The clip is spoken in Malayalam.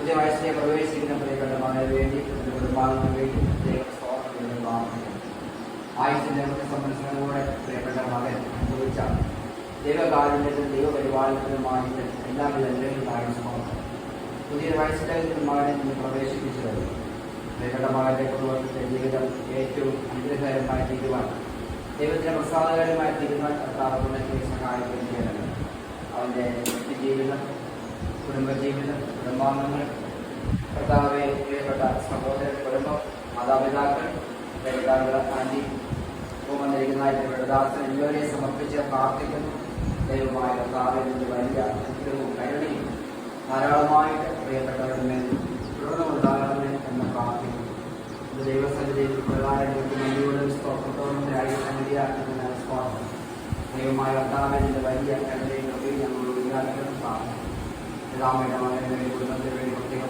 പുതിയ വയസ്സിലെ പ്രവേശിക്കുന്ന പ്രിയപ്പെട്ട മകന് വേണ്ടി കുടുംബാംഗങ്ങൾക്ക് വേണ്ടി ആയുസിന്റെ സംരക്ഷണത്തോടെ പ്രിയപ്പെട്ട മകൻ അനുഭവിച്ച ദൈവകാരുണ്യത്തിനും ദൈവപരിപാലനത്തിനുമായിട്ട് എല്ലാവിധ അനുഗ്രഹങ്ങളായും പുതിയ വയസ്സിലെ മകനെ ഇന്ന് പ്രവേശിപ്പിച്ചത് പ്രിയപ്പെട്ട മകന്റെ കുടുംബത്തിന്റെ ജീവിതം ഏറ്റവും അനുഗ്രഹകരമായി തീരുവാൻ ദൈവത്തിന്റെ പ്രസാദകരമായി തീരുവാൻ കർത്താവിനെ സഹായിക്കുകയും ചെയ്യുന്നത്. അവന്റെ വ്യക്തിജീവിതം, കുടുംബജീവിതം, കുടുംബാംഗങ്ങൾ, കർത്താവെ പ്രിയപ്പെട്ട സഹോദരൻ, കുടുംബം, മാതാപിതാക്കൾ, ആന്റി വന്നിരിക്കുന്ന ദാസൻ എന്നിവരെ സമർപ്പിച്ച് പ്രാർത്ഥിക്കുന്നു. ദൈവമായ കർത്താവിന്റെ വലിയ അനുഗ്രഹവും കരുണയും ധാരാളമായിട്ട് പ്രിയപ്പെട്ടവരുടെ മേൽ തുടർന്നുണ്ടാകണമേ എന്ന് പ്രാർത്ഥിക്കുന്നു. ദൈവസന്നിധിയിൽ പ്രധാനമന്ത്രി നന്ദിയോടും സ്തോത്രത്തോടും രാജ്യസന്നിധിയാക്കുന്ന സ്വാഗതം. ദൈവമായ കർത്താവിന്റെ വലിയ കരുണയും ഞങ്ങളോട് പ്രാർത്ഥിക്കുന്നു.